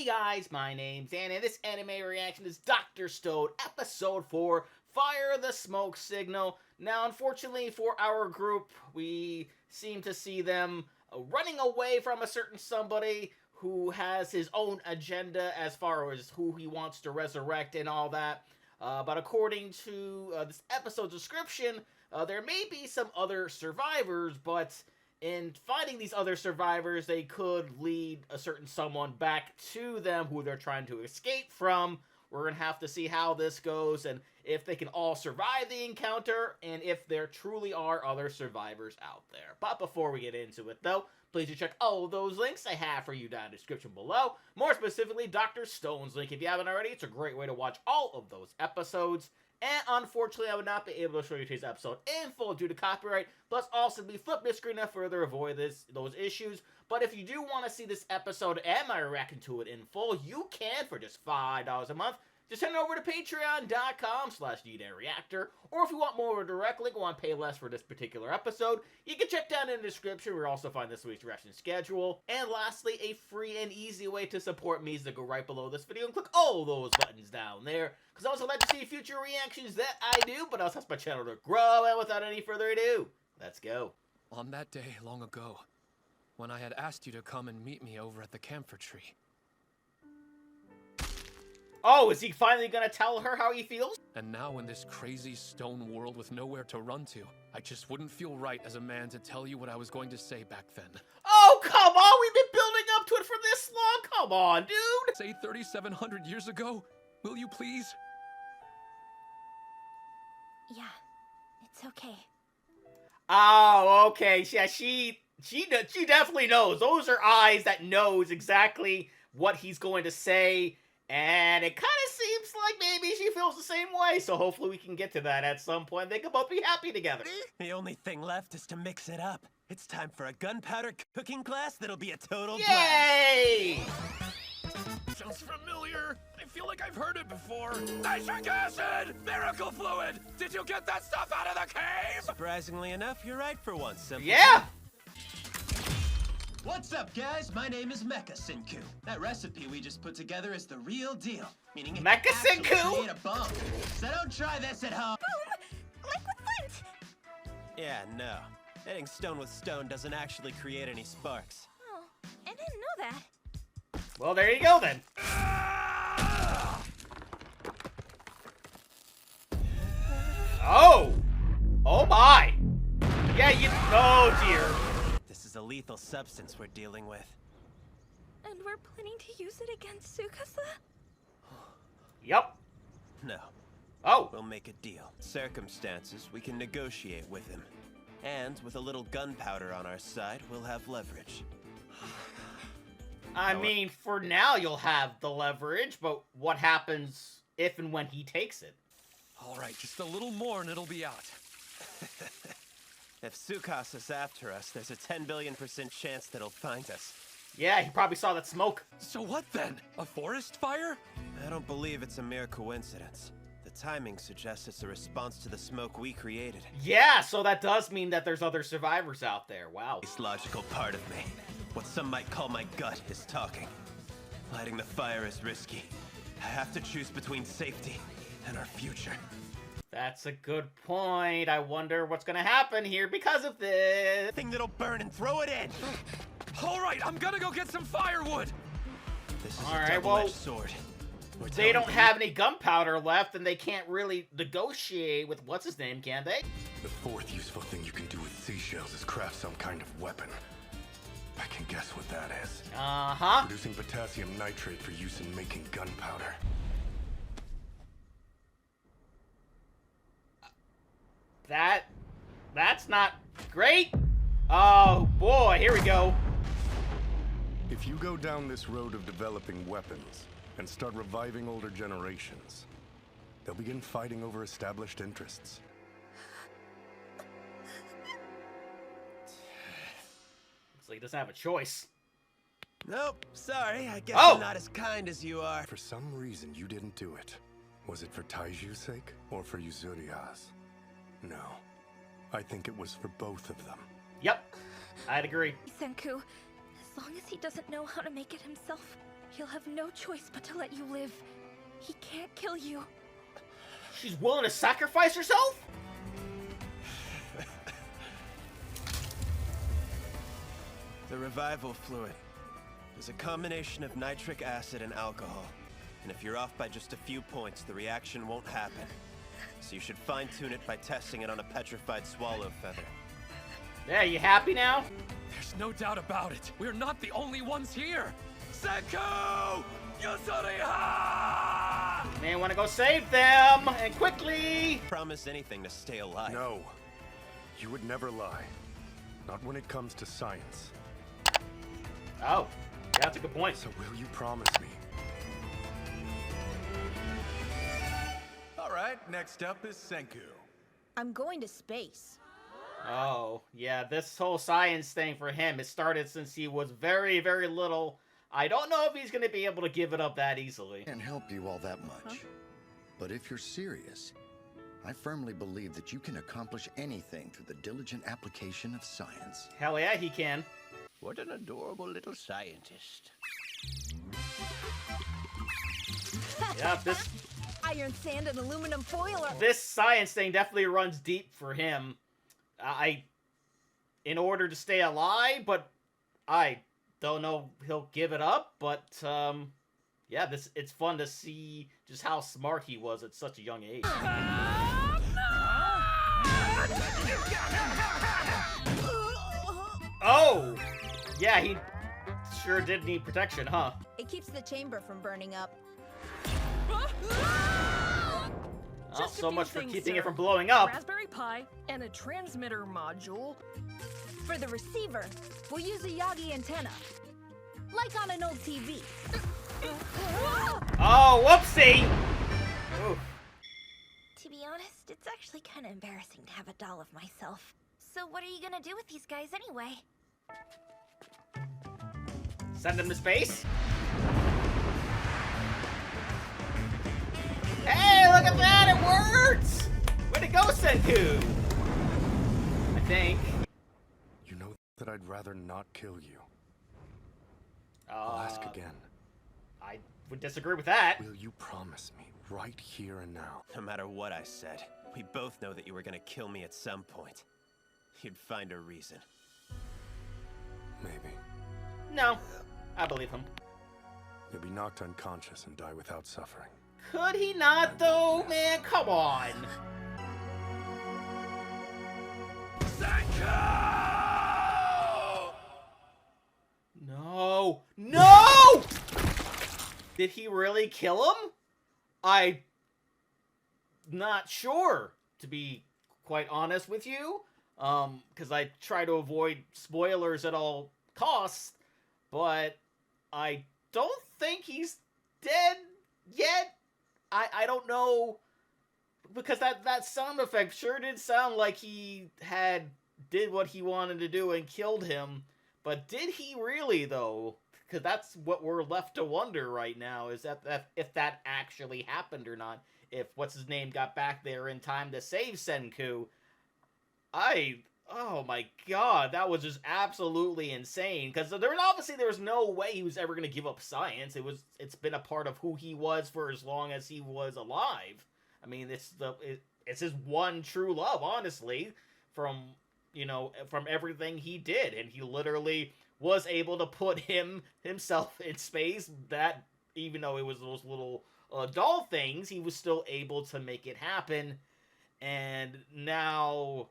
guys, my name's Anna, and this anime reaction is Dr. Stone, Episode 4, Fire the Smoke Signal. Now, unfortunately for our group, we seem to see them running away from a certain somebody who has his own agenda as far as who he wants to resurrect and all that. But according to this episode's description, there may be some other survivors, but in finding these other survivors, they could lead a certain someone back to them who they're trying to escape from. We're going to have to see how this goes and if they can all survive the encounter and if there truly are other survivors out there. But before we get into it, though, please do check all of those links I have for you down in the description below. More specifically, Dr. Stone's link. If you haven't already, it's a great way to watch all of those episodes. And unfortunately, I would not be able to show you today's episode in full due to copyright. Plus, also be flip this screen to further avoid those issues. But if you do want to see this episode and my reaction to it in full, you can for just $5 a month. Just head over to patreon.com/Reactor. Or if you want more directly, go on pay less for this particular episode. You can check down in the description where you'll also find this week's reaction schedule. And lastly, a free and easy way to support me is to go right below this video and click all those buttons down there. Because I also like to see future reactions that I do, but also helps my channel to grow. And without any further ado, let's go. On that day long ago, when I had asked you to come and meet me over at the camphor tree. Oh, is he finally gonna tell her how he feels? And now in this crazy stone world with nowhere to run to, I just wouldn't feel right as a man to tell you what I was going to say back then. Oh, come on! We've been building up to it for this long! Come on, dude! Say 3,700 years ago? Will you please? Yeah, it's okay. Oh, okay. Yeah, she definitely knows. Those are eyes that knows exactly what he's going to say. And it kind of seems like maybe she feels the same way, so hopefully we can get to that at some point. They can both be happy together. The only thing left is to mix it up. It's time for a gunpowder cooking class that'll be a total Yay! blast. Sounds familiar. I feel like I've heard it before. Nitric acid! Miracle fluid! Did you get that stuff out of the cave? Surprisingly enough, you're right for once. Simple. Yeah! What's up, guys? My name is Mecha Senku. That recipe we just put together is the real deal. Meaning it Mecha can actually Senku? create a bomb. So don't try this at home. Boom! Like with flint! Yeah, no. Hitting stone with stone doesn't actually create any sparks. Oh, I didn't know that. Well, there you go, then. Oh! Oh, my! Yeah, oh, dear. This is a lethal substance we're dealing with. And we're planning to use it against Tsukasa? Yep. No. Oh. We'll make a deal. Circumstances, we can negotiate with him. And with a little gunpowder on our side, we'll have leverage. I mean, for now you'll have the leverage, but what happens if and when he takes it? All right, just a little more and it'll be out. If Tsukasa's after us, there's a 10 billion% chance that he'll find us. Yeah, he probably saw that smoke. So what then? A forest fire? I don't believe it's a mere coincidence. The timing suggests it's a response to the smoke we created. Yeah, so that does mean that there's other survivors out there. Wow. This logical part of me, what some might call my gut, is talking. Lighting the fire is risky. I have to choose between safety and our future. That's a good point. I wonder what's gonna happen here because of this. Thing that'll burn and throw it in! All right, I'm gonna go get some firewood. This is All a right, double-edged well, sword. They don't have any gunpowder left, and they can't really negotiate with what's-his-name, can they? The fourth useful thing you can do with seashells is craft some kind of weapon. I can guess what that is. Uh-huh. Producing potassium nitrate for use in making gunpowder. That's not great. Oh, boy, here we go. If you go down this road of developing weapons and start reviving older generations, they'll begin fighting over established interests. Looks like he doesn't have a choice. Nope, sorry, I guess Oh! I'm not as kind as you are. For some reason, you didn't do it. Was it for Taiju's sake or for Yuzuriha's? No. I think it was for both of them. Yep, I'd agree. Senku, as long as he doesn't know how to make it himself, He'll have no choice but to let you live. He can't kill you. She's willing to sacrifice herself? The revival fluid is a combination of nitric acid and alcohol. And if you're off by just a few points, the reaction won't happen. So you should fine-tune it by testing it on a petrified swallow feather. Yeah, you happy now? There's no doubt about it. We're not the only ones here. Senku! Yusuriha! Man, wanna go save them, and quickly! Promise anything to stay alive. No. You would never lie. Not when it comes to science. Oh, yeah, that's a good point. So will you promise me? All right, next up is Senku. I'm going to space. Oh, yeah, this whole science thing for him, it started since he was very, very little. I don't know if he's gonna be able to give it up that easily. Can't help you all that much. But if you're serious, I firmly believe that you can accomplish anything through the diligent application of science. Hell yeah, he can. What an adorable little scientist. Yeah, this Iron sand and aluminum foil are... this science thing definitely runs deep for him. In order to stay alive, but I don't know he'll give it up, but, yeah, it's fun to see just how smart he was at such a young age. Oh! Yeah, he sure did need protection, huh? It keeps the chamber from burning up. Oh, Just a so few much for things, keeping sir. it from blowing up. Raspberry Pi and a transmitter module. For the receiver, we'll use a Yagi antenna. Like on an old TV. Oh, whoopsie! Oof. To be honest, it's actually kind of embarrassing to have a doll of myself. So what are you gonna do with these guys anyway? Send them to space? Hey, look at that! It works! Way to go, Senku! I think. You know that I'd rather not kill you. I'll ask again. I would disagree with that. Will you promise me right here and now? No matter what I said, we both know that you were gonna kill me at some point. You'd find a reason. Maybe. No, I believe him. You'll be knocked unconscious and die without suffering. Could he not, though? Man, come on. Senku! No. No! Did he really kill him? I'm not sure, to be quite honest with you. Because I try to avoid spoilers at all costs, but I don't think he's dead yet. I don't know, because that sound effect sure did sound like he did what he wanted to do and killed him, but did he really, though? Because that's what we're left to wonder right now, is that if that actually happened or not. If what's-his-name got back there in time to save Senku. Oh my god, that was just absolutely insane. Because there was no way he was ever going to give up science. It's been a part of who he was for as long as he was alive. I mean, it's his one true love, honestly, from everything he did. And he literally was able to put himself in space. That, even though it was those little doll things, he was still able to make it happen. And now,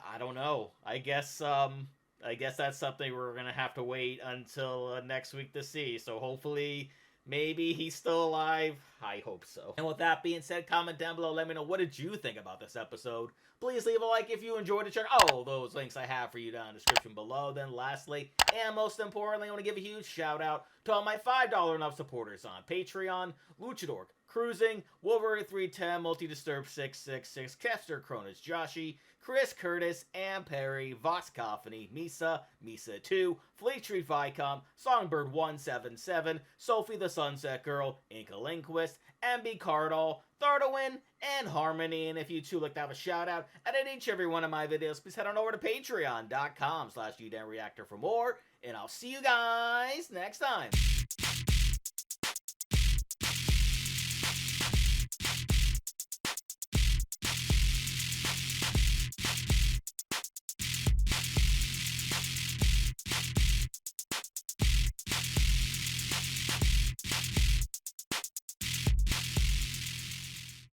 I don't know. I guess that's something we're gonna have to wait until next week to see. So hopefully, maybe he's still alive. I hope so. And with that being said, comment down below. Let me know, what did you think about this episode? Please leave a like if you enjoyed it. Check all those links I have for you down in the description below. Then lastly, and most importantly, I want to give a huge shout out to all my $5 and up supporters on Patreon: Luchador, Cruising, Wolverine 310, Multi-Disturb 666, Kester, Cronus, Joshi, Chris Curtis, Ann Perry, Voxcophony, Misa, Misa2, Fleet Street Vicom, Songbird 177, Sophie the Sunset Girl, Inca Linquist, MB Cardall, Thardawin, and Harmony. And if you too like to have a shout out at each every one of my videos, please head on over to patreon.com/Reactor for more. And I'll see you guys next time.